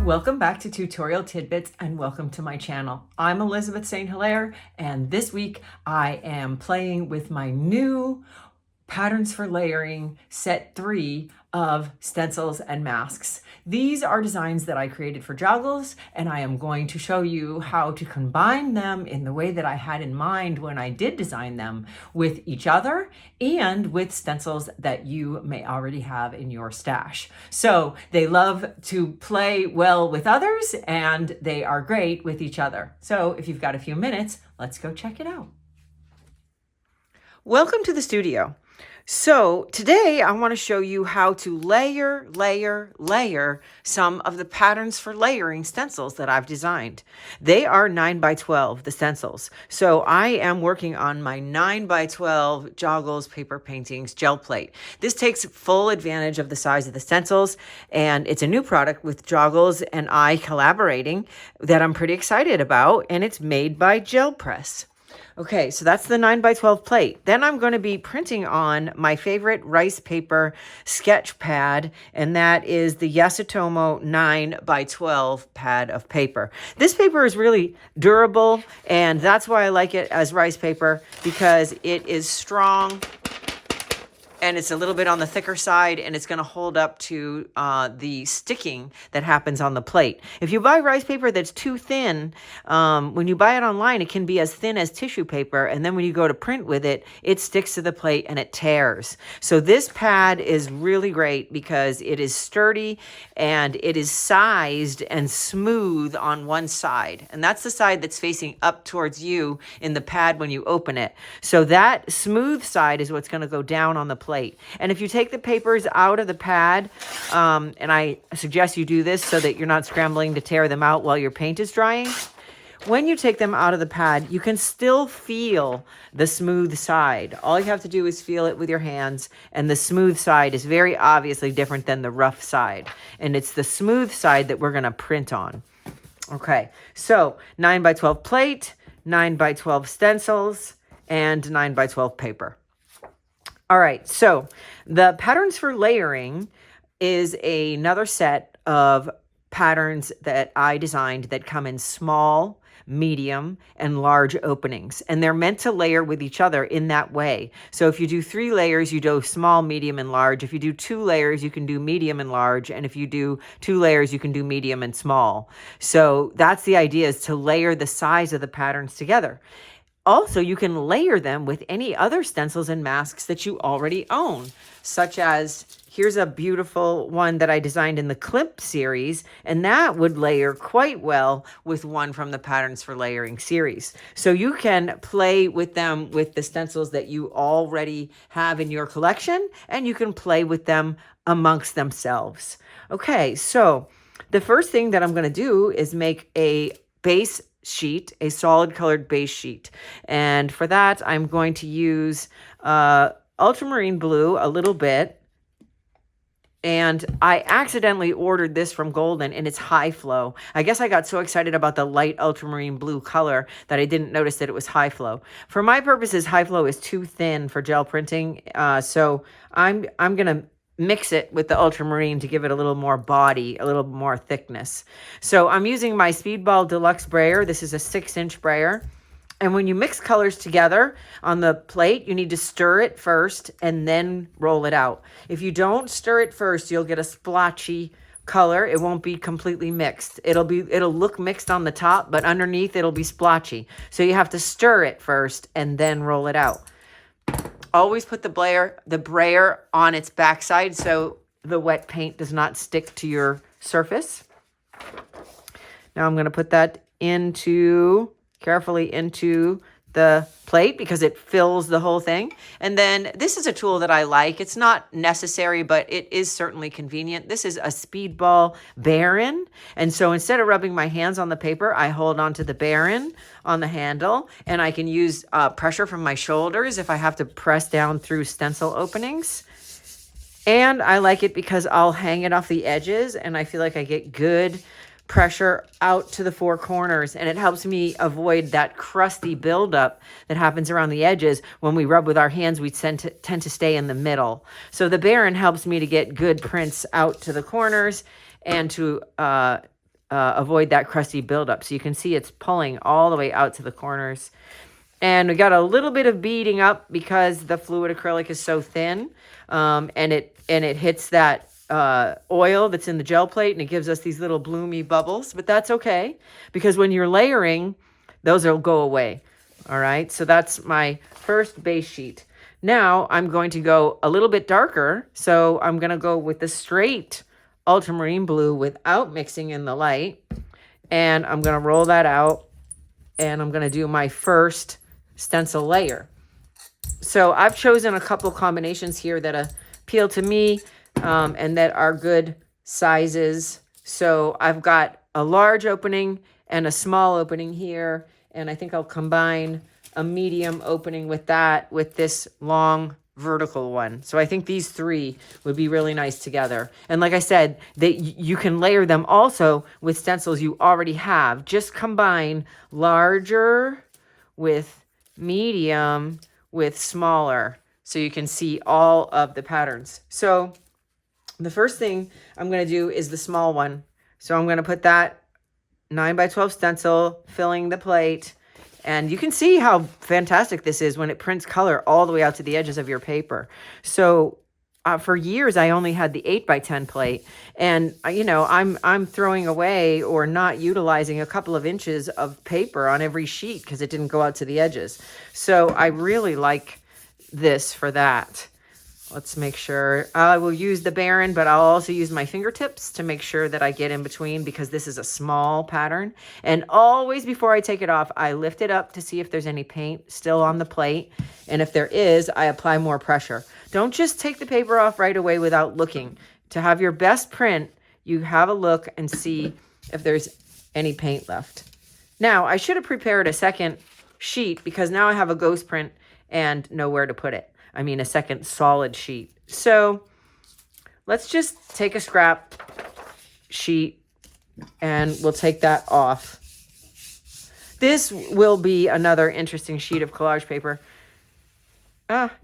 Welcome back to Tutorial Tidbits and welcome to my channel. I'm Elizabeth St. Hilaire, and this week I am playing with my new Patterns for Layering set 3 of stencils and masks. These are designs that I created for joggles, and I am going to show you how to combine them in the way that I had in mind when I did design them with each other and with stencils that you may already have in your stash. So they love to play well with others and they are great with each other. So if you've got a few minutes, let's go check it out. Welcome to the studio. So today I want to show you how to layer some of the patterns for layering stencils that I've designed. They are 9x12, the stencils. So I am working on my 9x12 joggles paper paintings gel plate. This takes full advantage of the size of the stencils, and it's a new product with Joggles and I collaborating that I'm pretty excited about, and it's made by Gel Press. Okay, so that's the 9x12 plate. Then I'm going to be printing on my favorite rice paper sketch pad, and that is the Yasutomo 9x12 pad of paper. This paper is really durable, and that's why I like it as rice paper, because it is strong and it's a little bit on the thicker side, and it's going to hold up to the sticking that happens on the plate. If you buy rice paper that's too thin, when you buy it online, it can be as thin as tissue paper, and then when you go to print with it, it sticks to the plate and it tears. So this pad is really great because it is sturdy and it is sized and smooth on one side, and that's the side that's facing up towards you in the pad when you open it. So that smooth side is what's going to go down on the plate. And if you take the papers out of the pad, and I suggest you do this so that you're not scrambling to tear them out while your paint is drying, when you take them out of the pad, you can still feel the smooth side. All you have to do is feel it with your hands, and the smooth side is very obviously different than the rough side. And it's the smooth side that we're going to print on. Okay, so 9x12 plate, 9x12 stencils, and 9x12 paper. All right, so the patterns for layering is another set of patterns that I designed that come in small, medium, and large openings. And they're meant to layer with each other in that way. So if you do 3 layers, you do small, medium, and large. If you do 2 layers, you can do medium and large. And if you do 2 layers, you can do medium and small. So that's the idea, is to layer the size of the patterns together. Also, you can layer them with any other stencils and masks that you already own, such as, here's a beautiful one that I designed in the Clip series, and that would layer quite well with one from the Patterns for Layering series. So you can play with them with the stencils that you already have in your collection, and you can play with them amongst themselves. Okay, so the first thing that I'm going to do is make a base sheet, a solid colored base sheet. And for that, I'm going to use ultramarine blue a little bit. And I accidentally ordered this from Golden, and it's high flow. I guess I got so excited about the light ultramarine blue color that I didn't notice that it was high flow. For my purposes, high flow is too thin for gel printing. So I'm going to mix it with the ultramarine to give it a little more body, a little more thickness. So I'm using my Speedball Deluxe brayer. This is a 6-inch brayer. And when you mix colors together on the plate, you need to stir it first and then roll it out. If you don't stir it first, you'll get a splotchy color. It won't be completely mixed. It'll look mixed on the top, but underneath it'll be splotchy. So you have to stir it first and then roll it out. Always put the brayer on its backside so the wet paint does not stick to your surface. Now I'm going to put that carefully into the plate because it fills the whole thing. And then this is a tool that I like. It's not necessary, but it is certainly convenient. This is a Speedball Baron. And so instead of rubbing my hands on the paper, I hold onto the Baron on the handle, and I can use pressure from my shoulders if I have to press down through stencil openings. And I like it because I'll hang it off the edges, and I feel like I get good pressure out to the 4 corners, and it helps me avoid that crusty buildup that happens around the edges. When we rub with our hands, we tend to stay in the middle. So the Baron helps me to get good prints out to the corners and to avoid that crusty buildup. So you can see it's pulling all the way out to the corners. And we got a little bit of beading up because the fluid acrylic is so thin, and it hits that oil that's in the gel plate, and it gives us these little bloomy bubbles. But that's okay, because when you're layering, those will go away. All right, so that's my first base sheet. Now I'm going to go a little bit darker, so I'm going to go with the straight ultramarine blue without mixing in the light, and I'm going to roll that out, and I'm going to do my first stencil layer. So I've chosen a couple combinations here that appeal to me, and that are good sizes. So I've got a large opening and a small opening here, and I think I'll combine a medium opening with that, with this long vertical one. So I think these three would be really nice together. And like I said, you can layer them also with stencils you already have. Just combine larger with medium with smaller, so you can see all of the patterns. So the first thing I'm going to do is the small one. So I'm going to put that 9x12 stencil filling the plate. And you can see how fantastic this is when it prints color all the way out to the edges of your paper. So for years, I only had the 8x10 plate. And, I'm throwing away or not utilizing a couple of inches of paper on every sheet because it didn't go out to the edges. So I really like this for that. Let's make sure. I will use the Baron, but I'll also use my fingertips to make sure that I get in between, because this is a small pattern. And always before I take it off, I lift it up to see if there's any paint still on the plate. And if there is, I apply more pressure. Don't just take the paper off right away without looking. To have your best print, you have a look and see if there's any paint left. Now, I should have prepared a second sheet, because now I have a ghost print and know where to put it. I mean, a second solid sheet. So let's just take a scrap sheet and we'll take that off. This will be another interesting sheet of collage paper.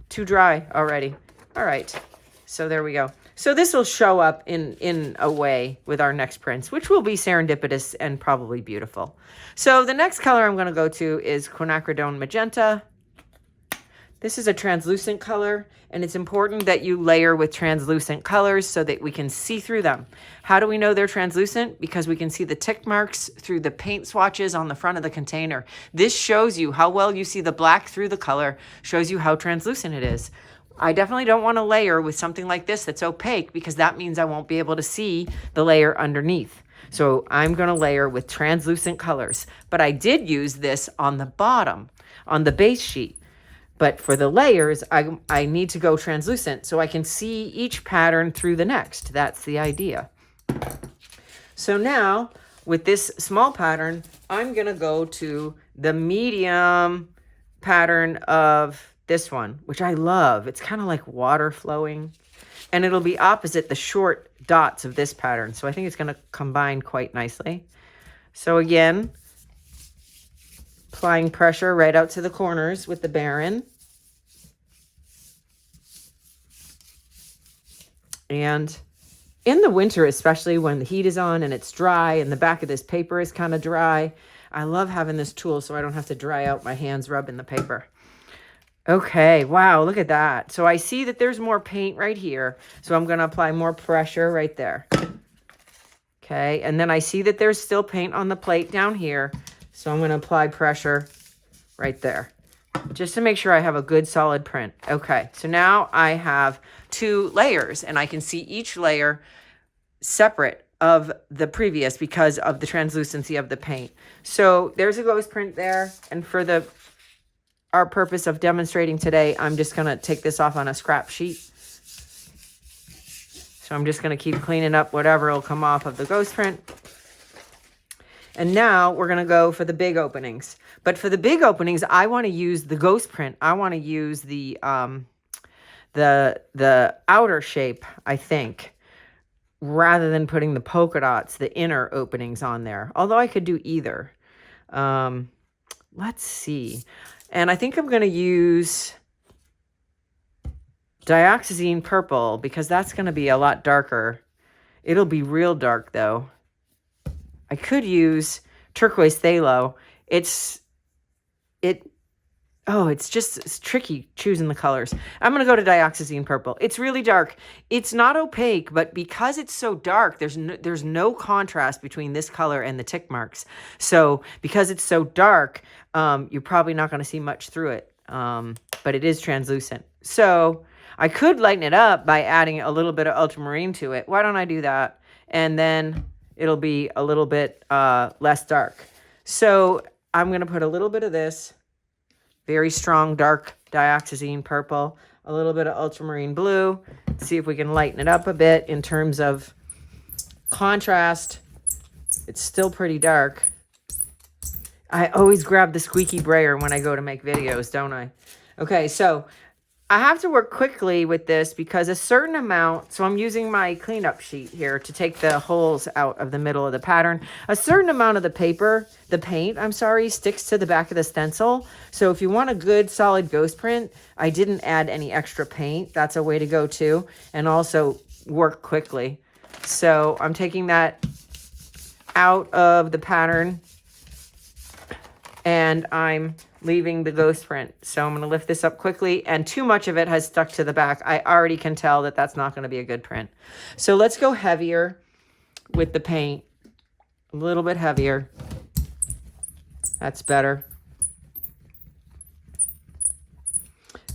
Too dry already. All right. So there we go. So this will show up in a way with our next prints, which will be serendipitous and probably beautiful. So the next color I'm going to go to is quinacridone magenta. This is a translucent color, and it's important that you layer with translucent colors so that we can see through them. How do we know they're translucent? Because we can see the tick marks through the paint swatches on the front of the container. This shows you how well you see the black through the color, shows you how translucent it is. I definitely don't want to layer with something like this that's opaque, because that means I won't be able to see the layer underneath. So I'm going to layer with translucent colors. But I did use this on the bottom, on the base sheet. But for the layers, I need to go translucent so I can see each pattern through the next. That's the idea. So now, with this small pattern, I'm going to go to the medium pattern of this one, which I love. It's kind of like water flowing. And it'll be opposite the short dots of this pattern. So I think it's going to combine quite nicely. So again, applying pressure right out to the corners with the Baron. And in the winter, especially when the heat is on and it's dry and the back of this paper is kind of dry, I love having this tool so I don't have to dry out my hands rubbing the paper. Okay, wow, look at that. So I see that there's more paint right here. So I'm going to apply more pressure right there. Okay, and then I see that there's still paint on the plate down here. So I'm going to apply pressure right there, just to make sure I have a good solid print. Okay, so now I have 2 layers, and I can see each layer separate of the previous because of the translucency of the paint. So there's a ghost print there, and for our purpose of demonstrating today, I'm just going to take this off on a scrap sheet. So I'm just going to keep cleaning up whatever will come off of the ghost print. And now we're going to go for the big openings. But for the big openings, I want to use the ghost print. I want to use the outer shape, I think, rather than putting the polka dots, the inner openings on there. Although I could do either. Let's see. And I think I'm going to use dioxazine purple, because that's going to be a lot darker. It'll be real dark, though. I could use turquoise phthalo. It's tricky choosing the colors. I'm going to go to dioxazine purple. It's really dark. It's not opaque, but because it's so dark, there's no contrast between this color and the tick marks. So because it's so dark, you're probably not going to see much through it, but it is translucent. So I could lighten it up by adding a little bit of ultramarine to it. Why don't I do that? And then it'll be a little bit less dark. So I'm going to put a little bit of this very strong dark dioxazine purple, a little bit of ultramarine blue. See if we can lighten it up a bit in terms of contrast. It's still pretty dark. I always grab the squeaky brayer when I go to make videos, don't I? Okay, so I have to work quickly with this because a certain amount, so I'm using my cleanup sheet here to take the holes out of the middle of the pattern. A certain amount of the paint, sticks to the back of the stencil. So if you want a good solid ghost print, I didn't add any extra paint. That's a way to go too. And also work quickly. So I'm taking that out of the pattern and I'm leaving the ghost print. So I'm going to lift this up quickly, and too much of it has stuck to the back. I already can tell that that's not going to be a good print. So let's go heavier with the paint. A little bit heavier. That's better.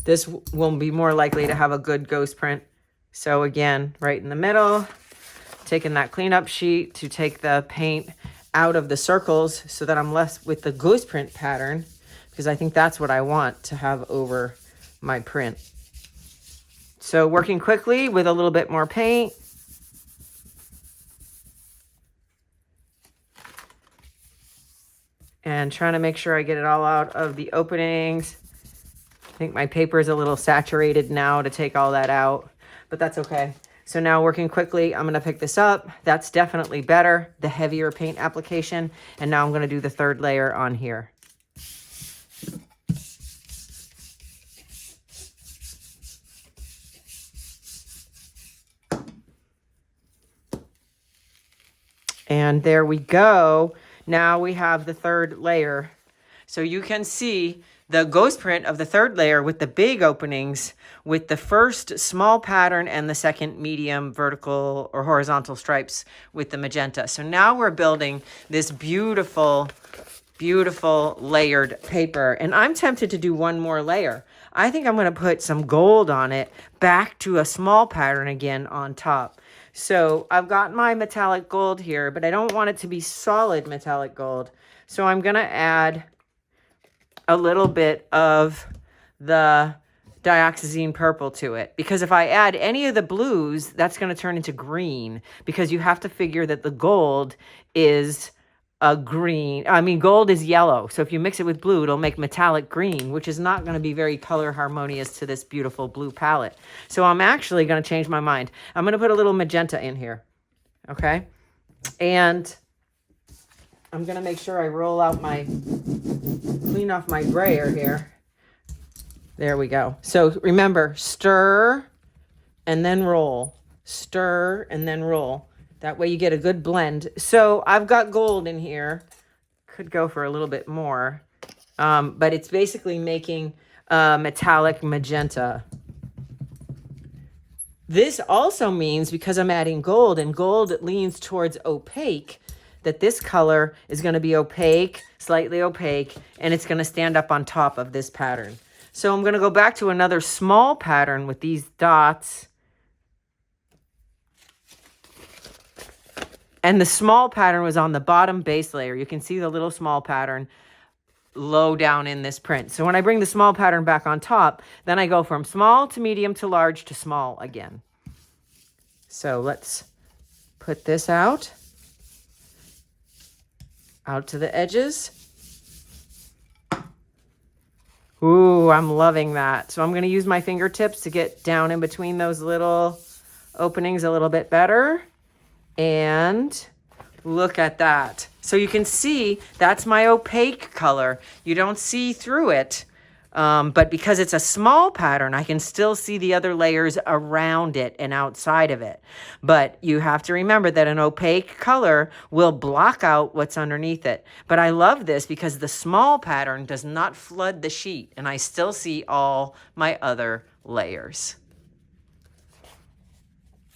This will be more likely to have a good ghost print. So again, right in the middle, taking that cleanup sheet to take the paint out of the circles so that I'm left with the ghost print pattern, because I think that's what I want to have over my print. So working quickly with a little bit more paint. And trying to make sure I get it all out of the openings. I think my paper is a little saturated now to take all that out, but that's okay. So now working quickly, I'm gonna pick this up. That's definitely better, the heavier paint application. And now I'm gonna do the third layer on here. And there we go. Now we have the third layer. So you can see the ghost print of the third layer with the big openings, with the first small pattern and the second medium vertical or horizontal stripes with the magenta. So now we're building this beautiful, beautiful layered paper. And I'm tempted to do one more layer. I think I'm going to put some gold on it, back to a small pattern again on top. So I've got my metallic gold here, but I don't want it to be solid metallic gold. So I'm going to add a little bit of the dioxazine purple to it, because if I add any of the blues, that's going to turn into green, because you have to figure that the gold is a green. I mean, gold is yellow. So if you mix it with blue, it'll make metallic green, which is not going to be very color harmonious to this beautiful blue palette. So I'm actually going to change my mind. I'm going to put a little magenta in here. Okay. And I'm going to make sure I roll out clean off my brayer here. There we go. So remember, stir and then roll. Stir and then roll. That way you get a good blend. So I've got gold in here. Could go for a little bit more. But it's basically making metallic magenta. This also means, because I'm adding gold, and gold leans towards opaque, that this color is going to be opaque, slightly opaque, and it's going to stand up on top of this pattern. So I'm going to go back to another small pattern with these dots. And the small pattern was on the bottom base layer. You can see the little small pattern low down in this print. So when I bring the small pattern back on top, then I go from small to medium to large to small again. So let's put this out to the edges. Ooh, I'm loving that. So I'm going to use my fingertips to get down in between those little openings a little bit better. And look at that. So you can see that's my opaque color. You don't see through it. But because it's a small pattern, I can still see the other layers around it and outside of it. But you have to remember that an opaque color will block out what's underneath it. But I love this because the small pattern does not flood the sheet, and I still see all my other layers.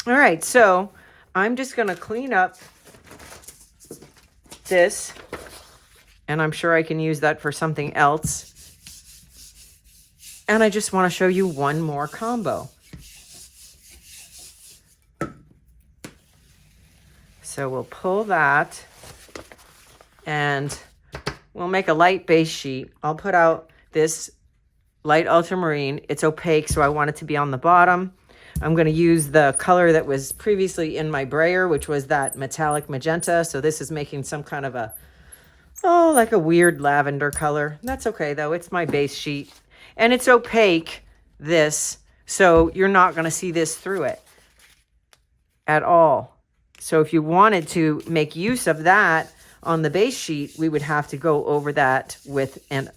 All right, so I'm just going to clean up this, and I'm sure I can use that for something else. And I just want to show you one more combo. So we'll pull that and we'll make a light base sheet. I'll put out this light ultramarine. It's opaque, so I want it to be on the bottom. I'm going to use the color that was previously in my brayer, which was that metallic magenta. So this is making some kind of a, like a weird lavender color. That's okay though. It's my base sheet. And it's opaque, this, so you're not going to see this through it at all. So if you wanted to make use of that on the base sheet, we would have to go over that with a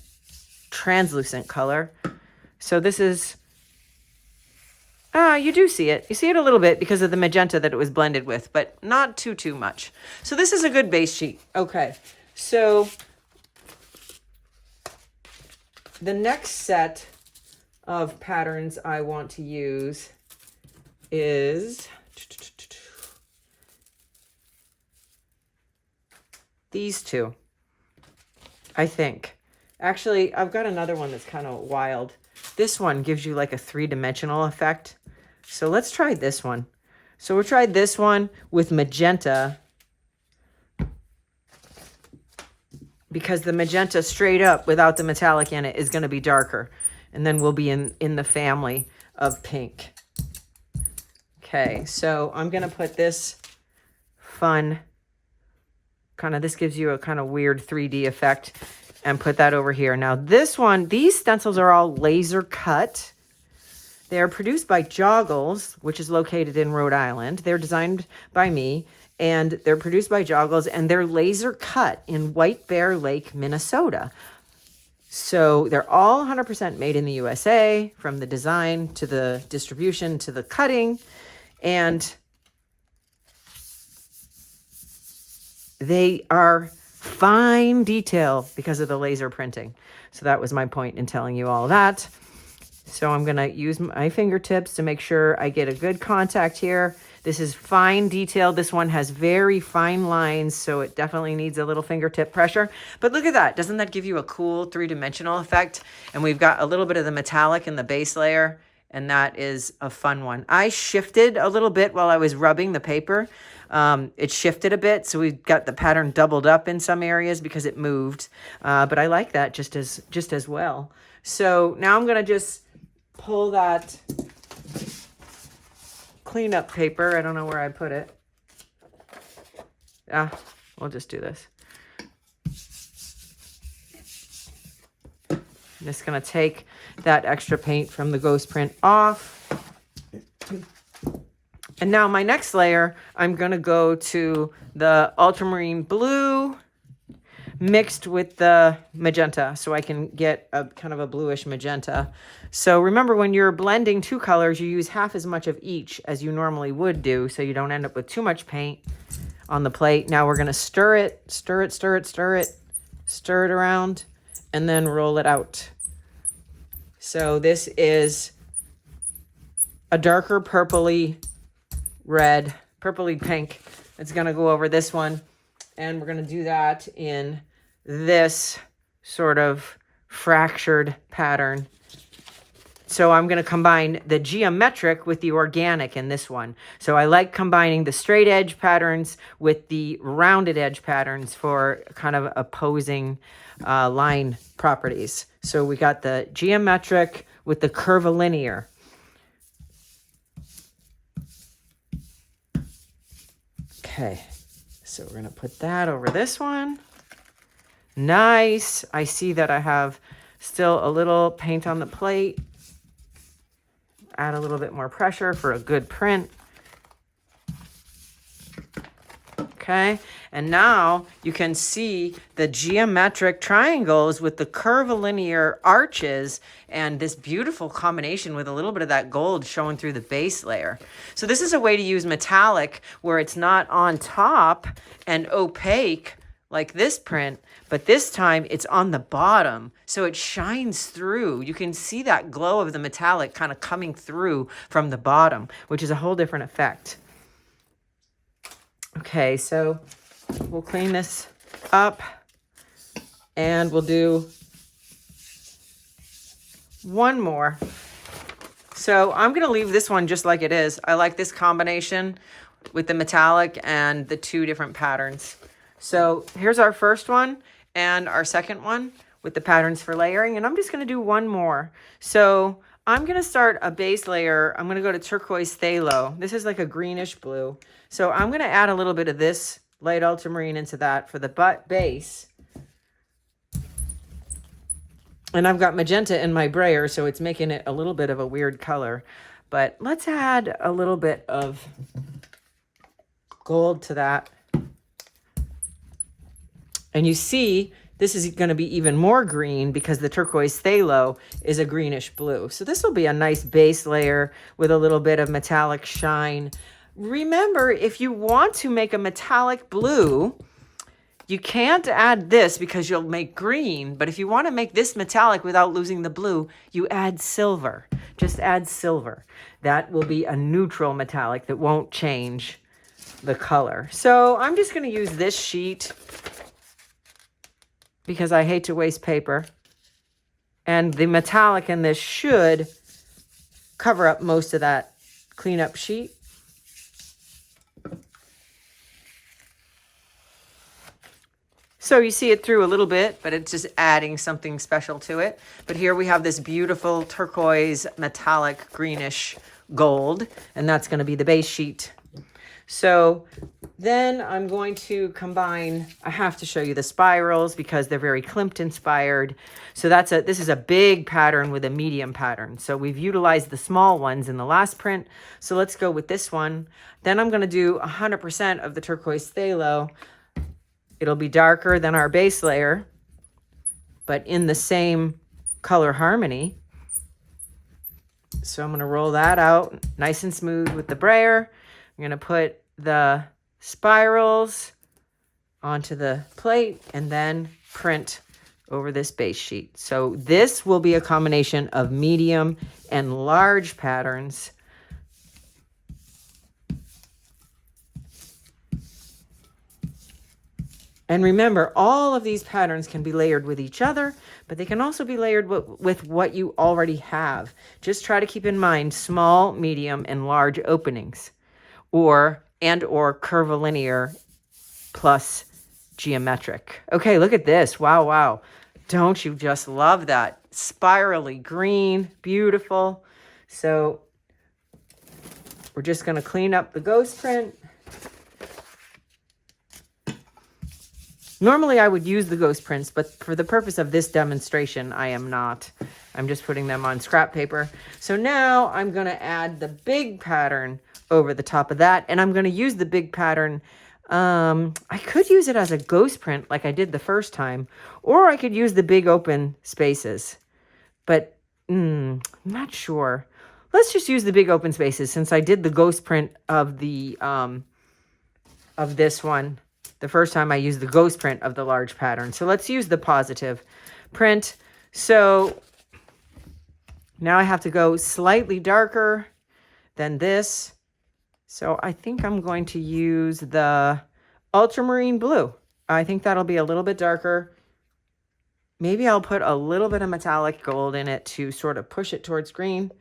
translucent color. So this is, you do see it. You see it a little bit because of the magenta that it was blended with, but not too much. So this is a good base sheet. Okay, so the next set of patterns I want to use is these two, I think. Actually, I've got another one that's kind of wild. This one gives you like a three-dimensional effect. So let's try this one. So we'll try this one with magenta, because the magenta straight up without the metallic in it is going to be darker. And then we'll be in the family of pink. Okay, so I'm going to put this fun, this gives you a kind of weird 3D effect, and put that over here. Now this one, these stencils are all laser cut. They are produced by Joggles, which is located in Rhode Island. They're designed by me. And they're produced by Joggles, and they're laser cut in White Bear Lake, Minnesota. So they're all 100% made in the USA, from the design to the distribution to the cutting. And they are fine detail because of the laser printing. So that was my point in telling you all that. So I'm going to use my fingertips to make sure I get a good contact here. This is fine detail. This one has very fine lines, so it definitely needs a little fingertip pressure. But look at that. Doesn't that give you a cool three-dimensional effect? And we've got a little bit of the metallic in the base layer, and that is a fun one. I shifted a little bit while I was rubbing the paper. It shifted a bit, so we've got the pattern doubled up in some areas because it moved. But I like that just as well. So now I'm going to just pull that cleanup paper. I don't know where I put it. We'll just do this. I'm just going to take that extra paint from the ghost print off. And now my next layer, I'm going to go to the ultramarine blue mixed with the magenta, so I can get a kind of a bluish magenta. So remember, when you're blending two colors, you use half as much of each as you normally would do, so you don't end up with too much paint on the plate. Now we're going to stir it around, and then roll it out. So this is a darker purpley red, purpley pink. It's going to go over this one. And we're going to do that in this sort of fractured pattern. So I'm going to combine the geometric with the organic in this one. So I like combining the straight edge patterns with the rounded edge patterns for kind of opposing line properties. So we got the geometric with the curvilinear. Okay. So we're going to put that over this one. Nice. I see that I have still a little paint on the plate. Add a little bit more pressure for a good print. Okay, and now you can see the geometric triangles with the curvilinear arches and this beautiful combination with a little bit of that gold showing through the base layer. So this is a way to use metallic where it's not on top and opaque like this print, but this time it's on the bottom, so it shines through. You can see that glow of the metallic kind of coming through from the bottom, which is a whole different effect. Okay, so we'll clean this up and we'll do one more. So I'm going to leave this one just like it is. I like this combination with the metallic and the two different patterns. So here's our first one and our second one with the patterns for layering, and I'm just going to do one more. So I'm going to start a base layer. I'm going to go to turquoise phthalo. This is like a greenish blue. So I'm going to add a little bit of this light ultramarine into that for the base. And I've got magenta in my brayer, so it's making it a little bit of a weird color. But let's add a little bit of gold to that. And you see, this is going to be even more green because the turquoise phthalo is a greenish blue. So this will be a nice base layer with a little bit of metallic shine. Remember, if you want to make a metallic blue, you can't add this because you'll make green. But if you want to make this metallic without losing the blue, you add silver. Just add silver. That will be a neutral metallic that won't change the color. So I'm just going to use this sheet because I hate to waste paper. And the metallic in this should cover up most of that cleanup sheet. So you see it through a little bit, but it's just adding something special to it. But here we have this beautiful turquoise metallic greenish gold, and that's going to be the base sheet. So then I'm going to combine, I have to show you the spirals because they're very Klimt inspired. So this is a big pattern with a medium pattern. So we've utilized the small ones in the last print. So let's go with this one. Then I'm going to do 100% of the turquoise phthalo. It'll be darker than our base layer, but in the same color harmony. So I'm going to roll that out nice and smooth with the brayer. I'm going to put the spirals onto the plate and then print over this base sheet. So this will be a combination of medium and large patterns. And remember, all of these patterns can be layered with each other, but they can also be layered with what you already have. Just try to keep in mind small, medium, and large openings, or curvilinear plus geometric. Okay, look at this. Wow, wow. Don't you just love that? Spirally green, beautiful. So we're just going to clean up the ghost print. Normally I would use the ghost prints, but for the purpose of this demonstration, I am not. I'm just putting them on scrap paper. So now I'm going to add the big pattern over the top of that, and I'm going to use the big pattern. I could use it as a ghost print like I did the first time, or I could use the big open spaces, but I'm not sure. Let's just use the big open spaces since I did the ghost print of the of this one. The first time I used the ghost print of the large pattern. So let's use the positive print. So now I have to go slightly darker than this. So I think I'm going to use the ultramarine blue. I think that'll be a little bit darker. Maybe I'll put a little bit of metallic gold in it to sort of push it towards green,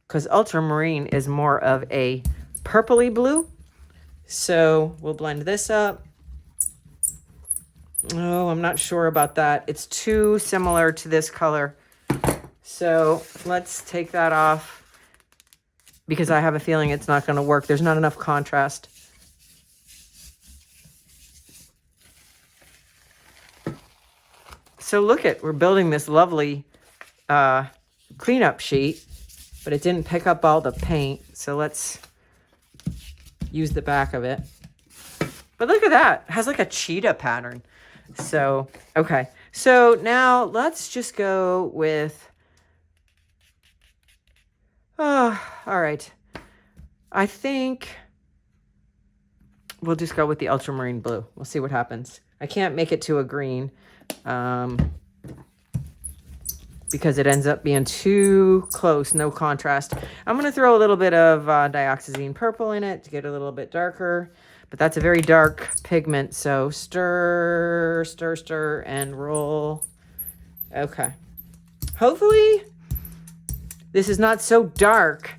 because ultramarine is more of a purpley blue. So we'll blend this up. Oh, I'm not sure about that. It's too similar to this color. So let's take that off because I have a feeling it's not going to work. There's not enough contrast. So look at, we're building this lovely cleanup sheet, but it didn't pick up all the paint. So let's use the back of it. But look at that. It has like a cheetah pattern. So, okay. So now let's just go with, oh, all right. I think we'll just go with the ultramarine blue. We'll see what happens. I can't make it to a green because it ends up being too close, no contrast. I'm going to throw a little bit of dioxazine purple in it to get a little bit darker. But that's a very dark pigment, so stir, stir, stir, and roll. Okay. Hopefully, this is not so dark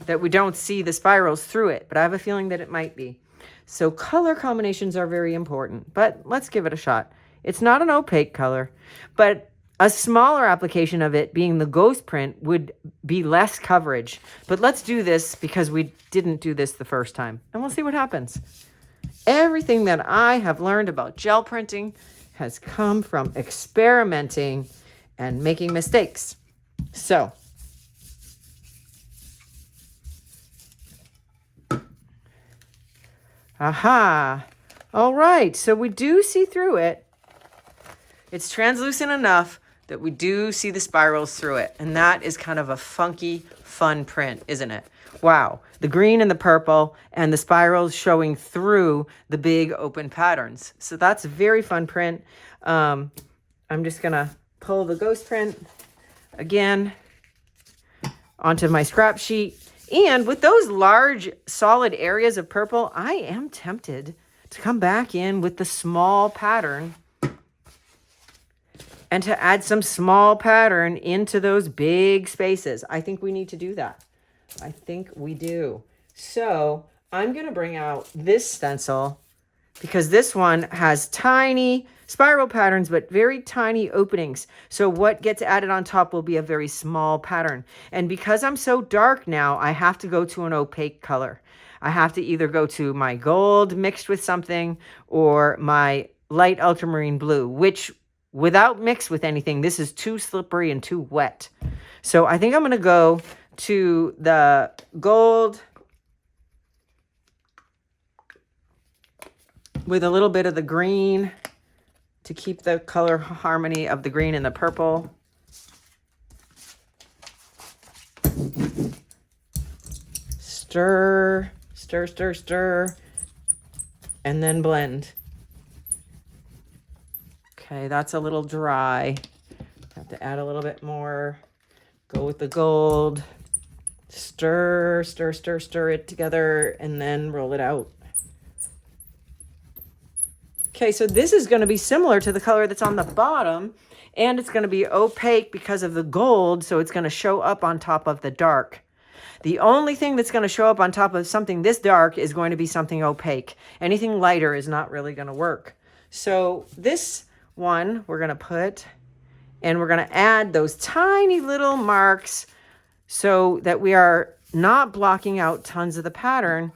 that we don't see the spirals through it, but I have a feeling that it might be. So color combinations are very important, but let's give it a shot. It's not an opaque color, but a smaller application of it, being the ghost print, would be less coverage. But let's do this because we didn't do this the first time, and we'll see what happens. Everything that I have learned about gel printing has come from experimenting and making mistakes. So, aha. All right, so we do see through it. It's translucent enough that we do see the spirals through it. And that is kind of a funky, fun print, isn't it? Wow, the green and the purple and the spirals showing through the big open patterns. So that's a very fun print. I'm just gonna pull the ghost print again onto my scrap sheet. And with those large solid areas of purple, I am tempted to come back in with the small pattern and to add some small pattern into those big spaces. I think we need to do that. I think we do. So I'm going to bring out this stencil because this one has tiny spiral patterns, but very tiny openings. So what gets added on top will be a very small pattern. And because I'm so dark now, I have to go to an opaque color. I have to either go to my gold mixed with something or my light ultramarine blue, which without mixed with anything, this is too slippery and too wet. So I think I'm going to go to the gold with a little bit of the green to keep the color harmony of the green and the purple. Stir, stir, stir, stir, and then blend. Okay, that's a little dry. Have to add a little bit more. Go with the gold. Stir, stir, stir, stir it together, and then roll it out. Okay, so this is going to be similar to the color that's on the bottom, and it's going to be opaque because of the gold, so it's going to show up on top of the dark. The only thing that's going to show up on top of something this dark is going to be something opaque. Anything lighter is not really going to work. So this one we're going to put, and we're going to add those tiny little marks so that we are not blocking out tons of the pattern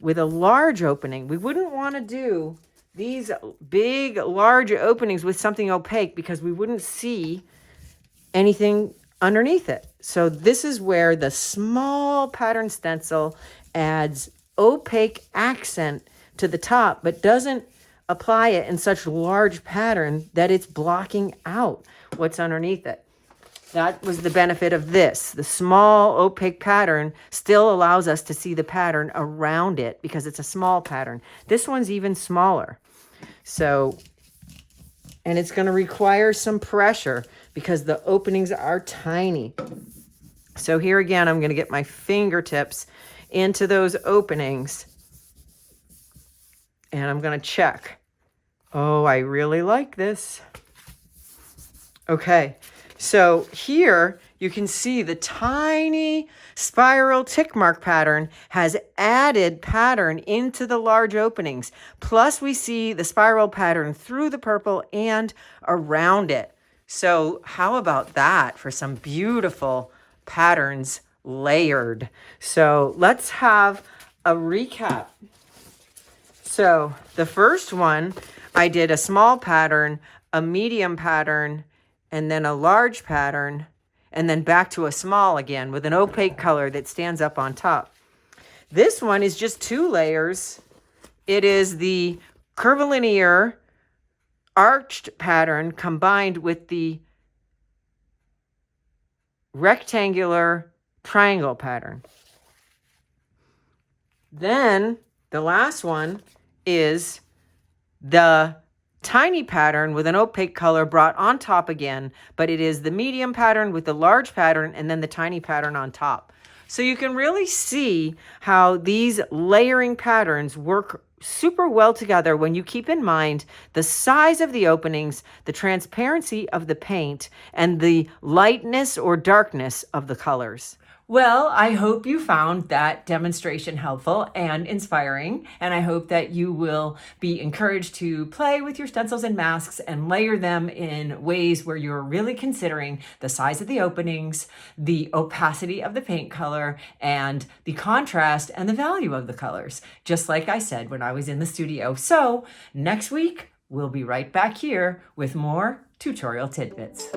with a large opening. We wouldn't want to do these big, large openings with something opaque because we wouldn't see anything underneath it. So this is where the small pattern stencil adds opaque accent to the top, but doesn't apply it in such large pattern that it's blocking out what's underneath it. That was the benefit of this. The small opaque pattern still allows us to see the pattern around it because it's a small pattern. This one's even smaller. So, and it's going to require some pressure because the openings are tiny. So here again, I'm going to get my fingertips into those openings and I'm going to check. Oh, I really like this. Okay. So here you can see the tiny spiral tick mark pattern has added pattern into the large openings. Plus we see the spiral pattern through the purple and around it. So how about that for some beautiful patterns layered? So let's have a recap. So the first one, I did a small pattern, a medium pattern, and then a large pattern, and then back to a small again with an opaque color that stands up on top. This one is just 2 layers It is the curvilinear arched pattern combined with the rectangular triangle pattern. Then the last one is the tiny pattern with an opaque color brought on top again, but it is the medium pattern with the large pattern and then the tiny pattern on top. So you can really see how these layering patterns work super well together when you keep in mind the size of the openings, the transparency of the paint, and the lightness or darkness of the colors. Well, I hope you found that demonstration helpful and inspiring, and I hope that you will be encouraged to play with your stencils and masks and layer them in ways where you're really considering the size of the openings, the opacity of the paint color, and the contrast and the value of the colors, just like I said when I was in the studio. So next week, we'll be right back here with more tutorial tidbits.